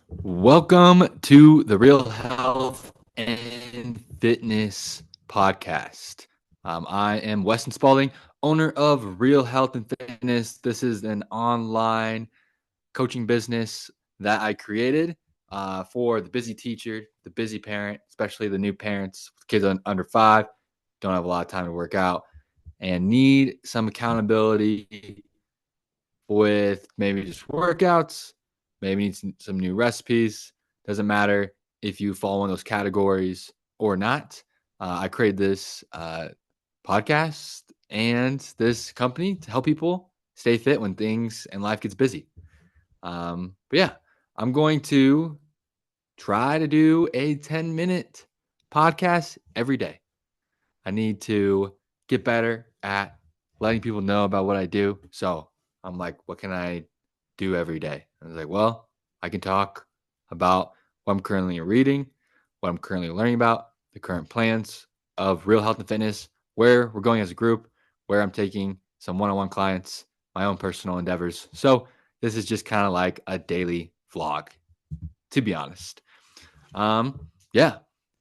Welcome to the Real Health and Fitness Podcast. I am Weston Spalding, owner of Real Health and Fitness. This is an online coaching business that I created for the busy teacher, the busy parent, especially the new parents with kids under 5, don't have a lot of time to work out, and need some accountability with maybe just workouts, maybe need some new recipes. Doesn't matter if you fall in those categories or not. I created this podcast and this company to help people stay fit when things and life gets busy. But yeah, I'm going to try to do a 10-minute podcast every day. I need to get better at letting people know about what I do. So I'm like, what can I do every day? I was like, well, I can talk about what I'm currently reading, what I'm currently learning about, the current plans of Real Health and Fitness, where we're going as a group, where I'm taking some one-on-one clients, my own personal endeavors. So this is just kind of like a daily vlog, to be honest. Yeah.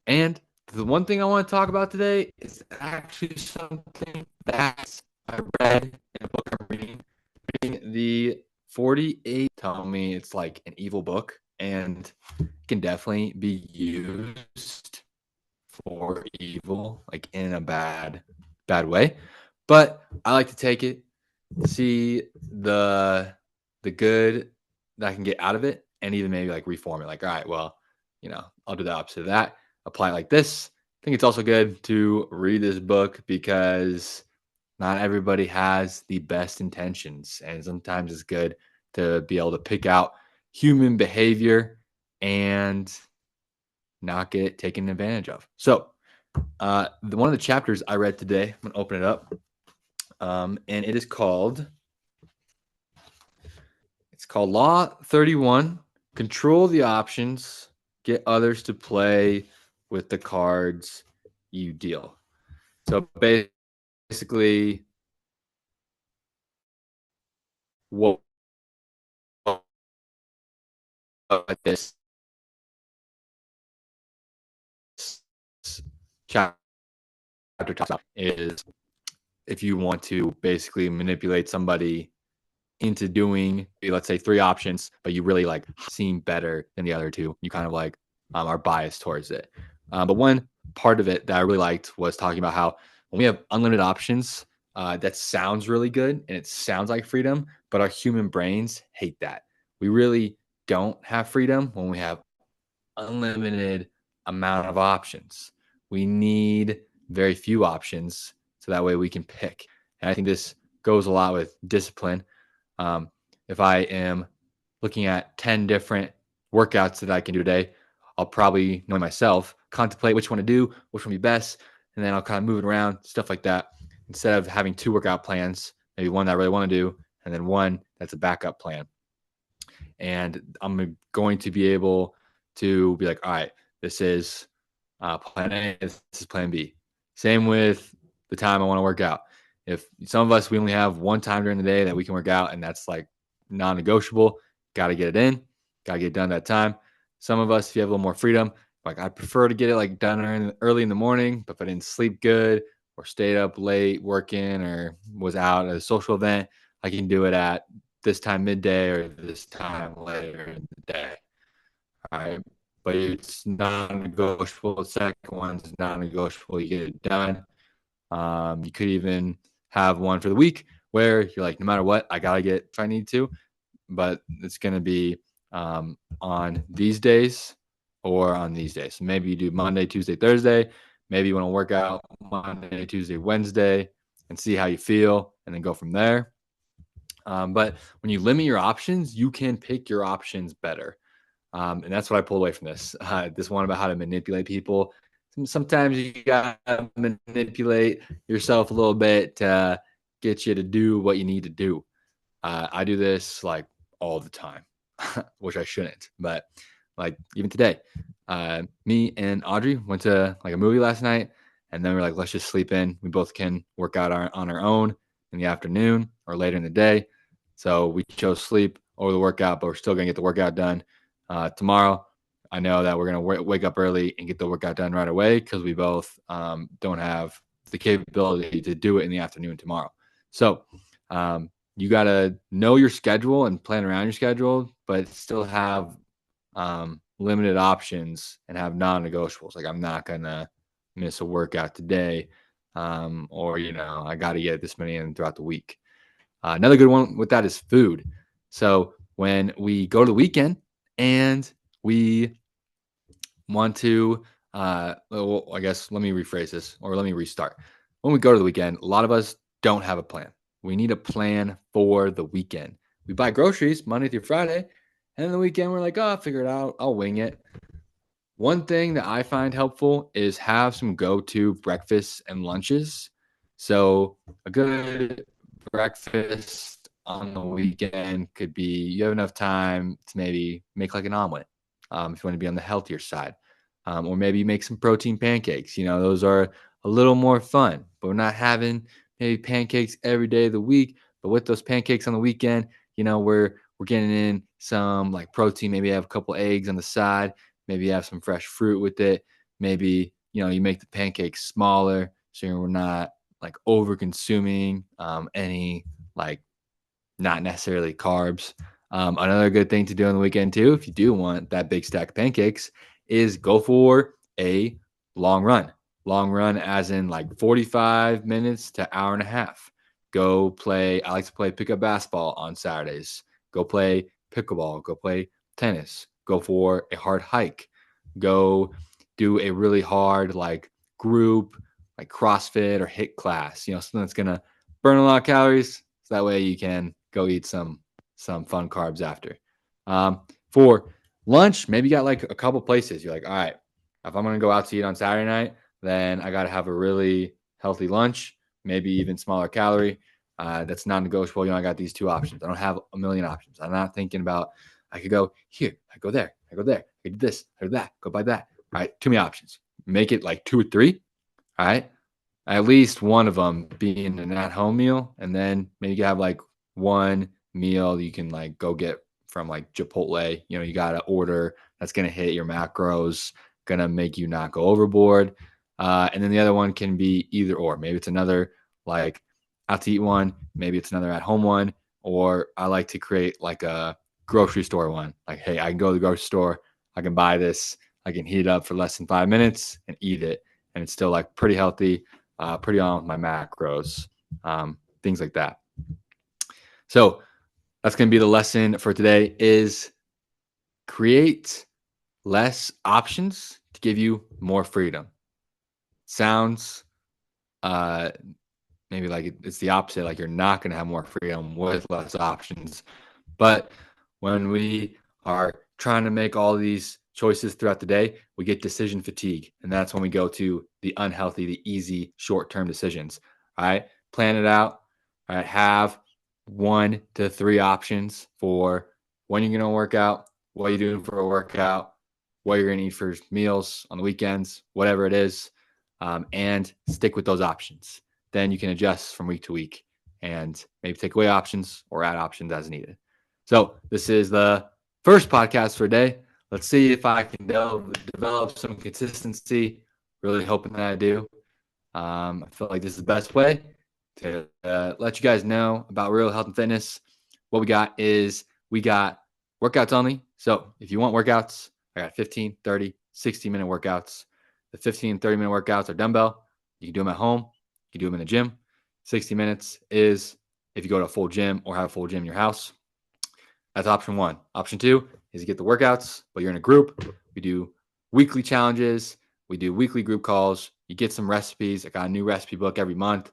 And the one thing I want to talk about today is actually something that I read in a book I'm reading. The 48 tell me it's like an evil book and can definitely be used for evil, like in a bad way. But I like to take it, see the good that I can get out of it, and even maybe like reform it. Like, all right, well, I'll do the opposite of that. Apply it like this. I think it's also good to read this book because not everybody has the best intentions, and sometimes it's good to be able to pick out human behavior and not get taken advantage of. So, one of the chapters I read today, I'm gonna open it up, and it is called. It's called Law 31. Control the options. Get others to play with the cards you deal. So basically, what this chapter talks about is if you want to basically manipulate somebody into doing, let's say, 3 options, but you really like seem better than the other 2. You kind of like are biased towards it. But one part of it that I really liked was talking about how when we have unlimited options, that sounds really good and it sounds like freedom, but our human brains hate that. We really don't have freedom when we have unlimited amount of options. We need very few options so that way we can pick. And I think this goes a lot with discipline. If I am looking at 10 different workouts that I can do today, I'll probably, knowing myself, contemplate which one to do, which one would be best, and then I'll kind of move it around, stuff like that. Instead of having 2 workout plans, maybe one that I really want to do, and then one that's a backup plan. And I'm going to be able to be like, all right, this is plan A, this is plan B. Same with the time I want to work out. If some of us, we only have one time during the day that we can work out, and that's like non-negotiable, got to get it in, got to get it done that time. Some of us, if you have a little more freedom, like I prefer to get it like done early in the morning, but if I didn't sleep good or stayed up late working or was out at a social event, I can do it at this time midday or this time later in the day. All right. But it's non-negotiable. The second one's non-negotiable. You get it done. You could even have one for the week where you're like, no matter what, I gotta get if I need to, but it's gonna be on these days or on these days. So maybe you do Monday, Tuesday, Thursday. Maybe you want to work out Monday, Tuesday, Wednesday, and see how you feel, and then go from there. But when you limit your options, you can pick your options better. And that's what I pulled away from this. This one about how to manipulate people. Sometimes you got to manipulate yourself a little bit to get you to do what you need to do. I do this like all the time, which I shouldn't. But like even today, me and Audrey went to like a movie last night, and then we're like, let's just sleep in. We both can work out on our own in the afternoon or later in the day. So we chose sleep over the workout, but we're still gonna get the workout done. Tomorrow, I know that we're going to wake up early and get the workout done right away because we both don't have the capability to do it in the afternoon tomorrow. So you got to know your schedule and plan around your schedule, but still have limited options and have non-negotiables. Like I'm not going to miss a workout today or, I got to get this many in throughout the week. Another good one with that is food. So when we go to the weekend and we want to, well, I guess let me rephrase this or let me restart. When we go to the weekend, a lot of us don't have a plan. We need a plan for the weekend. We buy groceries Monday through Friday, and then the weekend we're like, oh, I'll figure it out. I'll wing it. One thing that I find helpful is have some go-to breakfasts and lunches. So a good breakfast on the weekend could be you have enough time to maybe make like an omelet if you want to be on the healthier side. Or maybe make some protein pancakes. Those are a little more fun, but we're not having maybe pancakes every day of the week. But with those pancakes on the weekend, we're getting in some like protein. Maybe have a couple eggs on the side. Maybe have some fresh fruit with it. Maybe, you make the pancakes smaller so you're not like over consuming any like not necessarily carbs. Another good thing to do on the weekend too, if you do want that big stack of pancakes, is go for a long run. Long run as in like 45 minutes to hour and a half. Go play. I like to play pickup basketball on Saturdays. Go play pickleball. Go play tennis. Go for a hard hike. Go do a really hard like group like CrossFit or HIIT class. Something that's gonna burn a lot of calories. So that way you can go eat some fun carbs after. For lunch, maybe you got like a couple places. You're like, all right, if I'm gonna go out to eat on Saturday night, then I gotta have a really healthy lunch, maybe even smaller calorie. That's non-negotiable. I got these two options. I don't have a million options. I'm not thinking about I could go here, I go there, I go there, I do this, I do that, go buy that. All right, too many options. Make it like 2 or 3. All right. At least one of them being an at-home meal, and then maybe you have like one meal you can like go get from like Chipotle. You got to order that's going to hit your macros, going to make you not go overboard. And then the other one can be either or. Maybe it's another like out to eat one. Maybe it's another at-home one. Or I like to create like a grocery store one. Like, hey, I can go to the grocery store. I can buy this. I can heat it up for less than 5 minutes and eat it. And it's still like pretty healthy, pretty on with my macros, things like that. So that's going to be the lesson for today is create less options to give you more freedom. Sounds maybe like it's the opposite, like you're not going to have more freedom with less options. But when we are trying to make all these choices throughout the day, we get decision fatigue. And that's when we go to the unhealthy, the easy, short-term decisions. All right. Plan it out. All right. Have 1 to 3 options for when you're going to work out, what you're doing for a workout, what you're going to eat for meals on the weekends, whatever it is, and stick with those options. Then you can adjust from week to week and maybe take away options or add options as needed. So this is the first podcast for today. Let's see if I can develop some consistency. Really hoping that I do. I feel like this is the best way to let you guys know about Real Health and Fitness. What we got is we got workouts only. So if you want workouts, I got 15, 30, 60-minute workouts. The 15, 30-minute workouts are dumbbell. You can do them at home. You can do them in the gym. 60 minutes is if you go to a full gym or have a full gym in your house. That's option 1. Option 2 is you get the workouts, but you're in a group. We do weekly challenges. We do weekly group calls. You get some recipes. I got a new recipe book every month.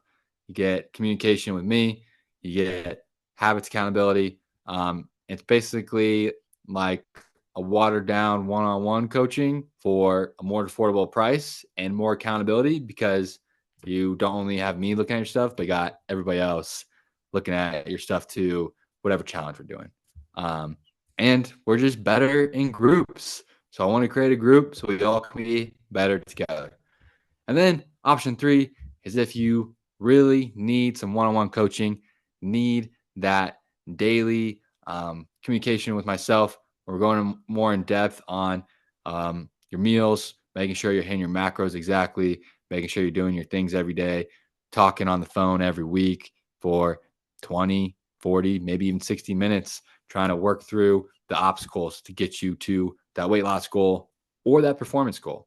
You get communication with me. You get habits accountability. It's basically like a watered down one-on-one coaching for a more affordable price and more accountability because you don't only have me looking at your stuff, but you got everybody else looking at your stuff too, whatever challenge we're doing. And we're just better in groups. So I want to create a group so we all can be better together. And then option 3 is if you really need some one-on-one coaching, need that daily communication with myself We're going more in depth on your meals, making sure you're hitting your macros exactly, making sure you're doing your things every day, talking on the phone every week for 20, 40, maybe even 60 minutes, trying to work through the obstacles to get you to that weight loss goal or that performance goal.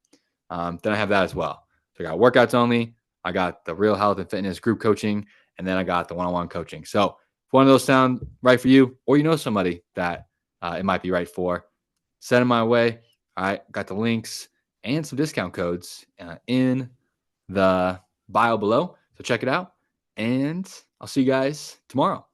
Then I have that as well. So I got workouts only. I got the real health and fitness group coaching, and then I got the one-on-one coaching. So if one of those sound right for you, or you know somebody that it might be right for, send them my way. I got the links and some discount codes in the bio below. So check it out. And I'll see you guys tomorrow.